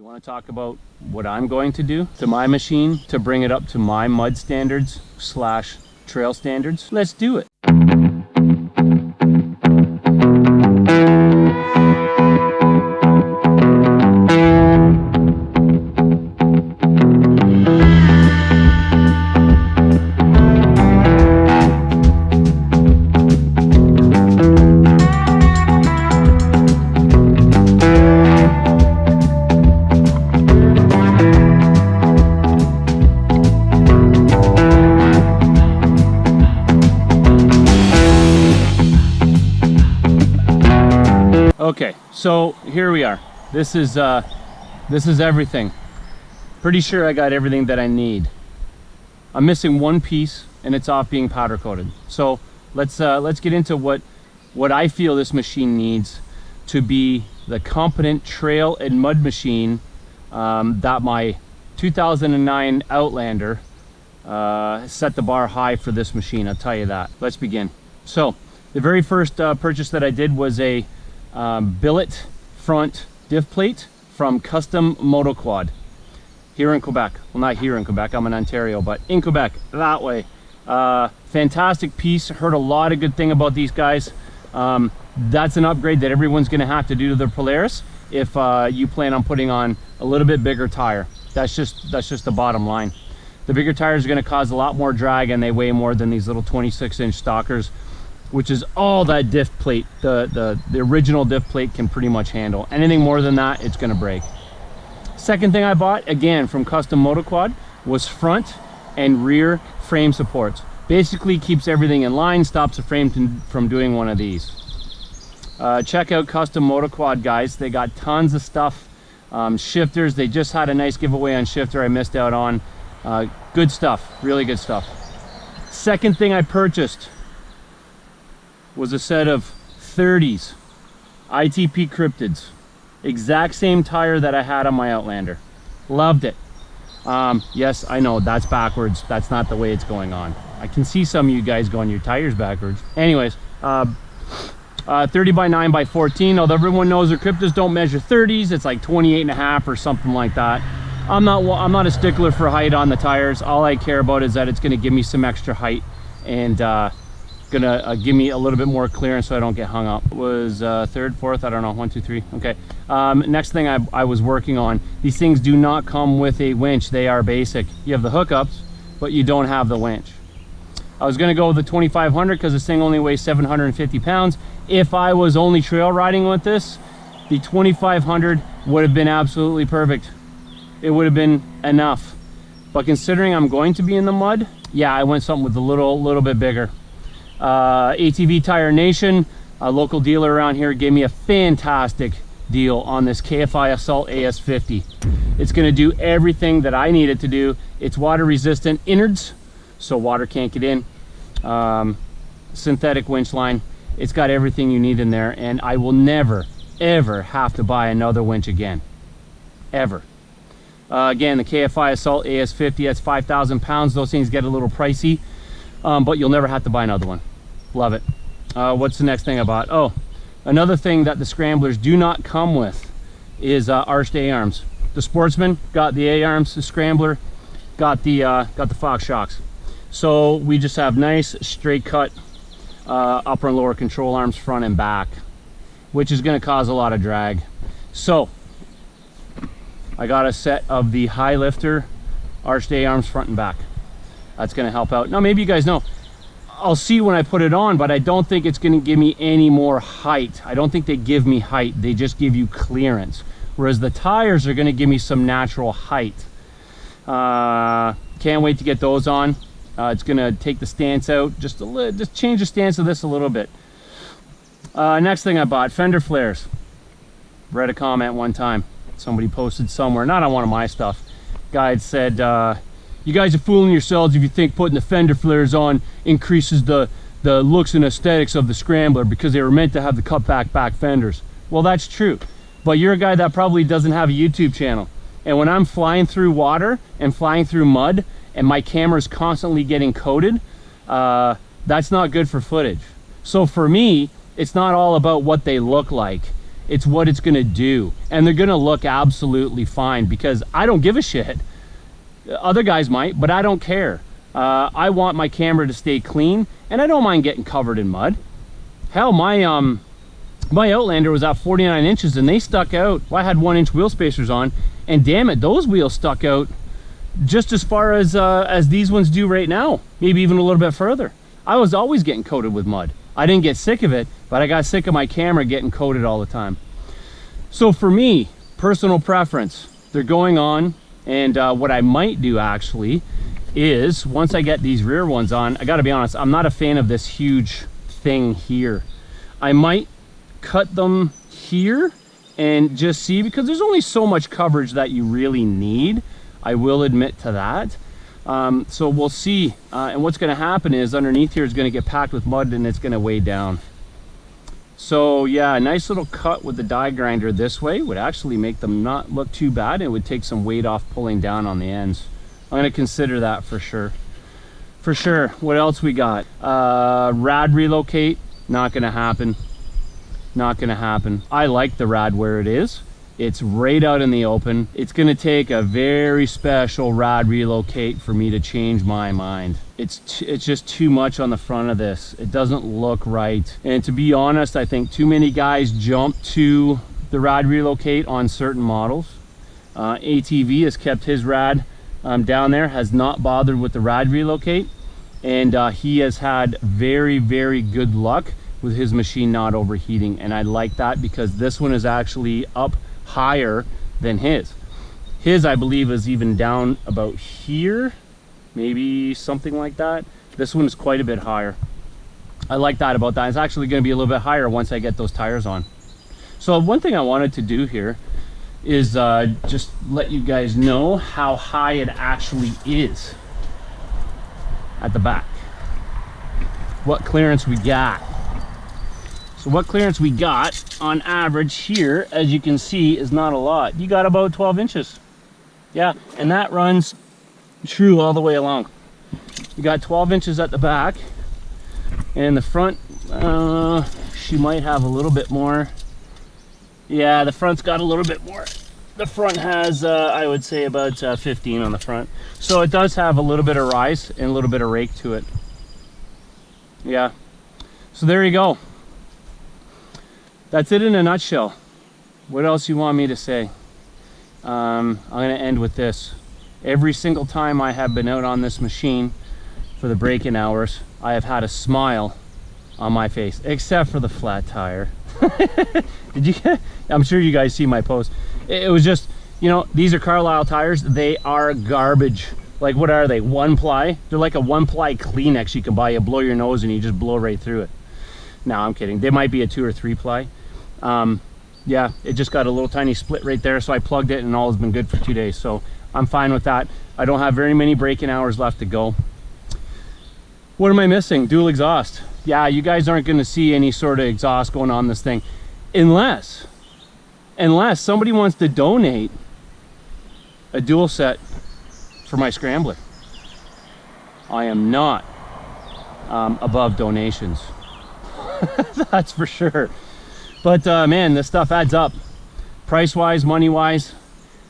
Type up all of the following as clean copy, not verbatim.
You want to talk about what I'm going to do to my machine to bring it up to my mud standards / trail standards? Let's do it. Okay, so here we are. This is everything. Pretty sure I got everything that I need. I'm missing one piece, and it's off being powder coated. So let's get into what I feel this machine needs to be the competent trail and mud machine that my 2009 Outlander set the bar high for this machine. I'll tell you that. Let's begin. So the very first purchase that I did was a billet front diff plate from Custom Motoquad here in Quebec. Well, not here in Quebec, I'm in Ontario, but in Quebec, that way. Fantastic piece. Heard a lot of good thing about these guys. That's an upgrade that everyone's going to have to do to their Polaris if you plan on putting on a little bit bigger tire. That's just the bottom line. The bigger tires are going to cause a lot more drag, and they weigh more than these little 26-inch stalkers, which is all that diff plate, the original diff plate can pretty much handle. Anything more than that, it's gonna break. Second thing I bought, again from Custom Motoquad, was front and rear frame supports. Basically keeps everything in line, stops the frame from doing one of these. Check out Custom Motoquad, guys. They got tons of stuff. Shifters, they just had a nice giveaway on shifter I missed out on. Good stuff, really good stuff. Second thing I purchased was a set of 30s ITP Cryptids. Exact same tire that I had on my Outlander. Loved it. Yes, I know that's backwards. That's not the way it's going on. I can see some of you guys going your tires backwards. Anyways, 30 by 9 by 14. Although everyone knows their Cryptids don't measure 30s, it's like 28.5 or something like that. I'm not a stickler for height on the tires. All I care about is that it's going to give me some extra height and gonna give me a little bit more clearance so I don't get hung up. It was third, fourth, I don't know, 1, 2, 3. Okay. Next thing I was working on, these things do not come with a winch. They are basic. You have the hookups, but you don't have the winch. I was gonna go with the 2500 because this thing only weighs 750 pounds. If I was only trail riding with this, the 2500 would have been absolutely perfect. It would have been enough. But considering I'm going to be in the mud, yeah, I went something with a little bit bigger. ATV Tire Nation, a local dealer around here, gave me a fantastic deal on this KFI Assault AS50. It's going to do everything that I need it to do. It's water resistant innards, so water can't get in. Synthetic winch line. It's got everything you need in there, and I will never ever have to buy another winch again, ever. Again, the KFI Assault AS50, that's 5,000 pounds. Those things get a little pricey, but you'll never have to buy another one. Love it. What's the next thing I bought? Oh, another thing that the Scramblers do not come with is arched A-arms. The Sportsman got the A-arms, the Scrambler got the Fox shocks. So we just have nice straight cut upper and lower control arms, front and back, which is going to cause a lot of drag. So I got a set of the high lifter arched A-arms front and back. That's going to help out. Now maybe you guys know, I'll see when I put it on, but I don't think it's going to give me any more height. I don't think they give me height, they just give you clearance, whereas the tires are going to give me some natural height. Can't wait to get those on. It's going to take the stance out just change the stance of this a little bit. Next thing I bought, fender flares. Read a comment one time, somebody posted somewhere, not on one of my stuff. Guy had said, you guys are fooling yourselves if you think putting the fender flares on increases the looks and aesthetics of the Scrambler because they were meant to have the cut back fenders. Well, that's true, but you're a guy that probably doesn't have a YouTube channel, and when I'm flying through water and flying through mud and my camera's constantly getting coated, that's not good for footage. So for me, it's not all about what they look like. It's what it's gonna do. And they're gonna look absolutely fine because I don't give a shit. Other guys might, but I don't care. I want my camera to stay clean, and I don't mind getting covered in mud. Hell, my Outlander was at 49 inches and they stuck out. Well, I had 1-inch wheel spacers on, and damn it, those wheels stuck out just as far as these ones do right now, maybe even a little bit further. I was always getting coated with mud. I didn't get sick of it, but I got sick of my camera getting coated all the time. So for me, personal preference, they're going on, and what I might do actually is, once I get these rear ones on, I gotta be honest, I'm not a fan of this huge thing here. I might cut them here and just see, because there's only so much coverage that you really need. I will admit to that. So we'll see. And what's going to happen is underneath here is going to get packed with mud and it's going to weigh down. So yeah, a nice little cut with the die grinder this way would actually make them not look too bad. It would take some weight off pulling down on the ends. I'm going to consider that for sure. For sure. What else we got? Rad relocate. Not going to happen. Not going to happen. I like the rad where it is. It's right out in the open. It's going to take a very special rad relocate for me to change my mind. It's just too much on the front of this. It doesn't look right. And to be honest, I think too many guys jump to the rad relocate on certain models. ATV has kept his rad down there, has not bothered with the rad relocate. And he has had very, very good luck with his machine not overheating. And I like that because this one is actually up higher than his. His, I believe, is even down about here, maybe something like that. This one is quite a bit higher. I like that about that. It's actually going to be a little bit higher once I get those tires on. So one thing I wanted to do here is just let you guys know how high it actually is at the back. What clearance we got. So what clearance we got on average here, as you can see, is not a lot. You got about 12 inches. Yeah, and that runs true all the way along. You got 12 inches at the back, and the front, she might have a little bit more. Yeah, the front's got a little bit more. The front has, I would say, about 15 on the front. So it does have a little bit of rise and a little bit of rake to it. Yeah, so there you go. That's it in a nutshell. What else you want me to say? I'm going to end with this. Every single time I have been out on this machine for the break-in hours, I have had a smile on my face, except for the flat tire. Did you? I'm sure you guys see my post. It was just, you know, these are Carlisle tires. They are garbage. Like, what are they? 1-ply? They're like a 1-ply Kleenex you can buy. You blow your nose and you just blow right through it. No, I'm kidding. They might be a 2 or 3-ply. Yeah, it just got a little tiny split right there, so I plugged it and all has been good for 2 days. So I'm fine with that. I don't have very many break-in hours left to go. What am I missing? Dual exhaust. Yeah, you guys aren't going to see any sort of exhaust going on this thing unless somebody wants to donate a dual set for my Scrambler. I am not above donations. That's for sure. But man, this stuff adds up. Price-wise, money-wise,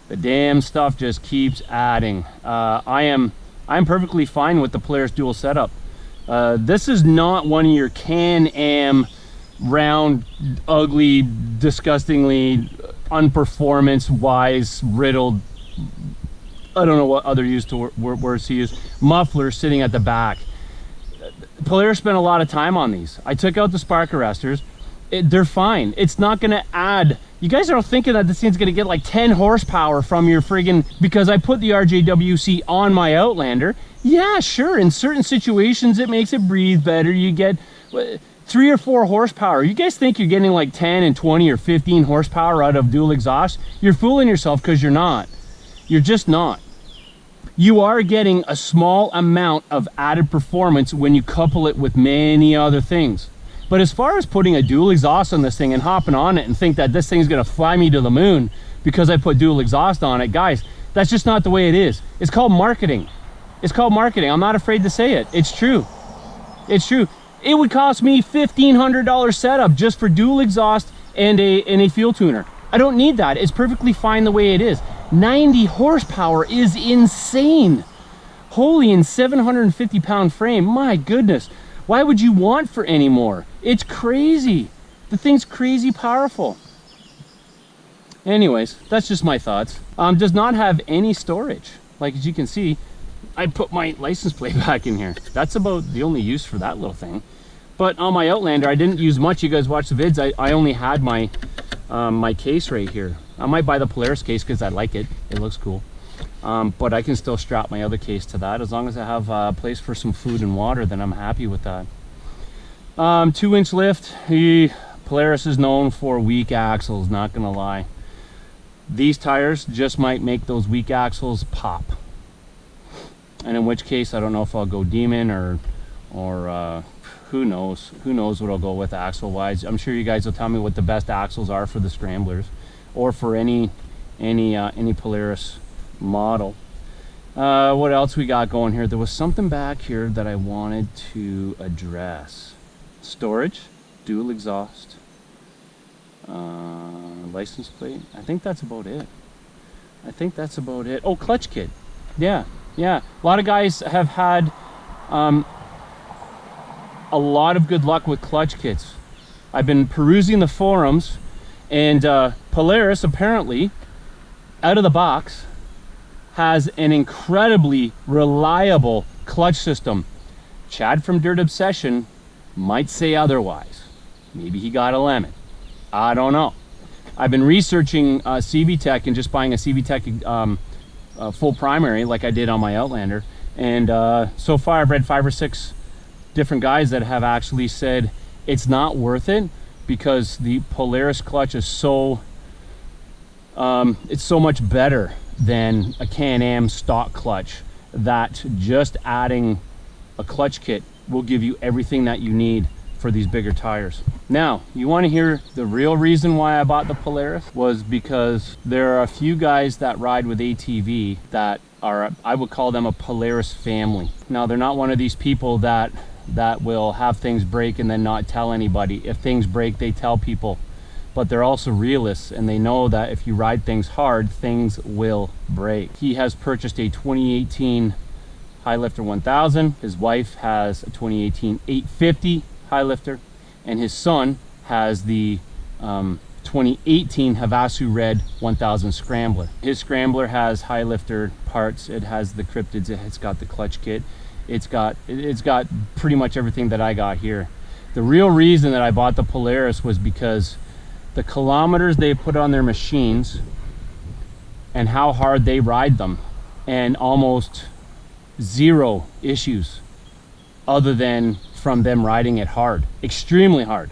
the damn stuff just keeps adding. I'm perfectly fine with the Polaris dual setup. This is not one of your Can-Am round, ugly, disgustingly unperformance-wise riddled, I don't know what other words to use, muffler sitting at the back. Polaris spent a lot of time on these. I took out the spark arresters. They're fine. It's not going to add. You guys are thinking that this thing's going to get like 10 horsepower from your friggin', because I put the RJWC on my Outlander. Yeah, sure. In certain situations, it makes it breathe better. You get 3 or 4 horsepower. You guys think you're getting like 10 and 20 or 15 horsepower out of dual exhaust? You're fooling yourself, because you're not. You're just not. You are getting a small amount of added performance when you couple it with many other things. But as far as putting a dual exhaust on this thing and hopping on it and think that this thing's gonna fly me to the moon because I put dual exhaust on it, guys, that's just not the way it is. It's called marketing. It's called marketing. I'm not afraid to say it. It's true. It's true. It would cost me $1,500 setup just for dual exhaust and a fuel tuner. I don't need that. It's perfectly fine the way it is. 90 horsepower is insane. Holy, and 750 pound frame, my goodness. Why would you want for any more? It's crazy. The thing's crazy powerful. Anyways, that's just my thoughts. Does not have any storage. Like, as you can see, I put my license plate back in here. That's about the only use for that little thing. But on my Outlander, I didn't use much. You guys watch the vids. I only had my my case right here. I might buy the Polaris case because I like it. It looks cool. But I can still strap my other case to that. As long as I have a place for some food and water, then I'm happy with that. 2-inch lift. The Polaris is known for weak axles, not gonna lie. These tires just might make those weak axles pop. And in which case, I don't know if I'll go Demon or who knows what I'll go with axle wise. I'm sure you guys will tell me what the best axles are for the Scramblers or for any Polaris model. What else we got going here? There was something back here that I wanted to address. Storage, dual exhaust, license plate. I think that's about it. Oh, clutch kit. Yeah. A lot of guys have had a lot of good luck with clutch kits. I've been perusing the forums, and Polaris apparently, out of the box, has an incredibly reliable clutch system. Chad from Dirt Obsession might say otherwise. Maybe he got a lemon. I don't know. I've been researching CVTech and just buying a CVTech full primary like I did on my Outlander, and so far I've read 5 or 6 different guys that have actually said it's not worth it because the Polaris clutch is so it's so much better than a Can-Am stock clutch, that just adding a clutch kit will give you everything that you need for these bigger tires. Now, you want to hear the real reason why I bought the Polaris? Was because there are a few guys that ride with ATV that are, I would call them a Polaris family. Now, they're not one of these people that will have things break and then not tell anybody. If things break, they tell people. But they're also realists, and they know that if you ride things hard, things will break. He has purchased a 2018 Highlifter 1000. His wife has a 2018 850 Highlifter, and his son has the 2018 Havasu Red 1000 Scrambler. His Scrambler has Highlifter parts. It has the cryptids. It's got the clutch kit. It's got pretty much everything that I got here. The real reason that I bought the Polaris was because the kilometers they put on their machines and how hard they ride them, and almost zero issues other than from them riding it hard. Extremely hard.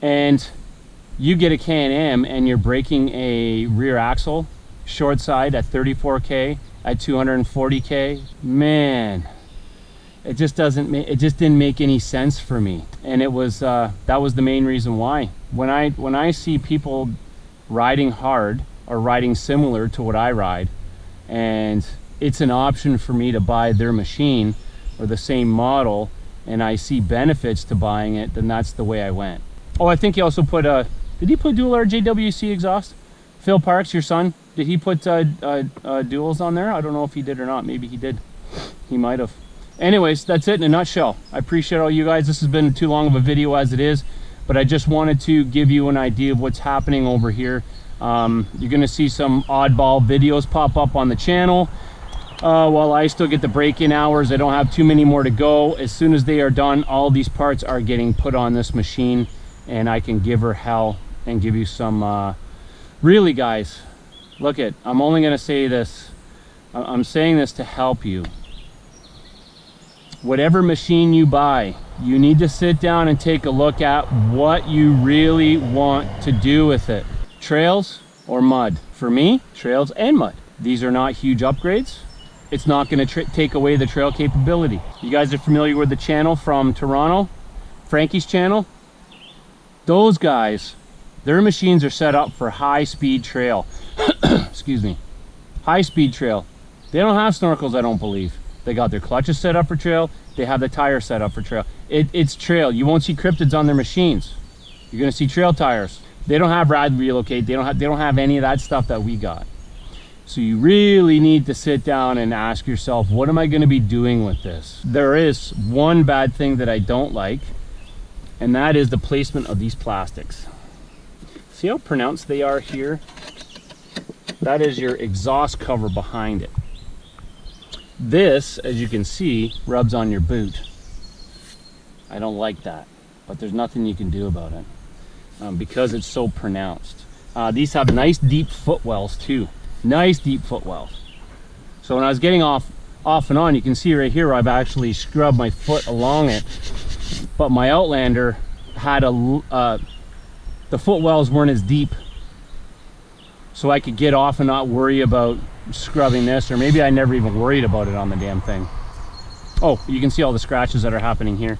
And you get a Can-Am and you're breaking a rear axle short side at 34K, at 240K, man, it just didn't make any sense for me. And it was that was the main reason why. When I see people riding hard or riding similar to what I ride, and it's an option for me to buy their machine or the same model, and I see benefits to buying it, then that's the way I went. Oh, I think he also put did he put dual RJWC exhaust? Phil Parks, your son, did he put duals on there? I don't know if he did or not. Maybe he did. He might have. Anyways, that's it in a nutshell. I appreciate all you guys. This has been too long of a video as it is, but I just wanted to give you an idea of what's happening over here. You're gonna see some oddball videos pop up on the channel. While I still get the break-in hours, I don't have too many more to go. As soon as they are done, all these parts are getting put on this machine, and I can give her hell and give you some, really guys, look it, I'm only gonna say this, I'm saying this to help you. Whatever machine you buy, you need to sit down and take a look at what you really want to do with it. Trails or mud? For me, trails and mud. These are not huge upgrades. It's not going to take away the trail capability. You guys are familiar with the channel from Toronto, Frankie's channel? Those guys, their machines are set up for high-speed trail. Excuse me. High-speed trail. They don't have snorkels, I don't believe. They got their clutches set up for trail. they have the tire set up for trail. It's trail. You won't see cryptids on their machines. You're gonna see trail tires. They don't have rad relocate. They don't have any of that stuff that we got. So you really need to sit down and ask yourself, what am I going to be doing with this? There is one bad thing that I don't like, and that is the placement of these plastics. See how pronounced they are here? That is your exhaust cover behind it. This, as you can see, rubs on your boot. I don't like that, but there's nothing you can do about it because it's so pronounced. These have nice deep footwells too. Nice deep footwells. So when I was getting off and on, you can see right here I've actually scrubbed my foot along it, but my Outlander had the footwells weren't as deep, so I could get off and not worry about scrubbing this, or maybe I never even worried about it on the damn thing. Oh, you can see all the scratches that are happening here.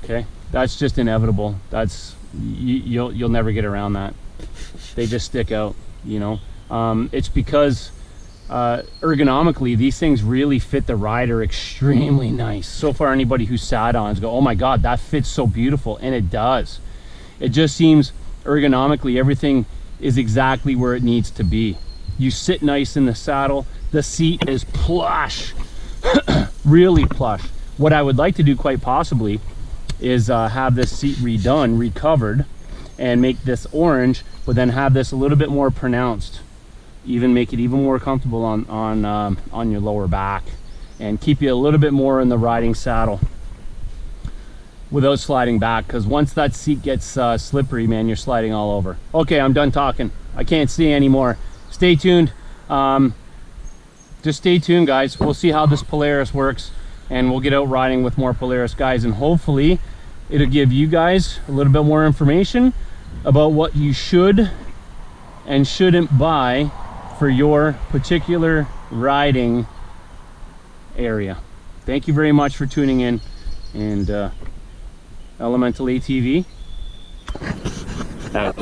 Okay, that's just inevitable. That's you'll never get around that. They just stick out, you know. It's because ergonomically these things really fit the rider extremely nice. So far anybody who sat on is go, oh my god, that fits so beautiful, and it does. It just seems ergonomically everything is exactly where it needs to be. You sit nice in the saddle. The seat is plush. Really plush. What I would like to do quite possibly is have this seat redone, recovered, and make this orange, but then have this a little bit more pronounced. Even make it even more comfortable on your lower back, and keep you a little bit more in the riding saddle without sliding back, because once that seat gets slippery, man, you're sliding all over. Okay, I'm done talking. I can't see anymore. Stay tuned. Just stay tuned, guys. We'll see how this Polaris works, and we'll get out riding with more Polaris guys, and hopefully it'll give you guys a little bit more information about what you should and shouldn't buy for your particular riding area. Thank you very much for tuning in, and Elemental ATV out.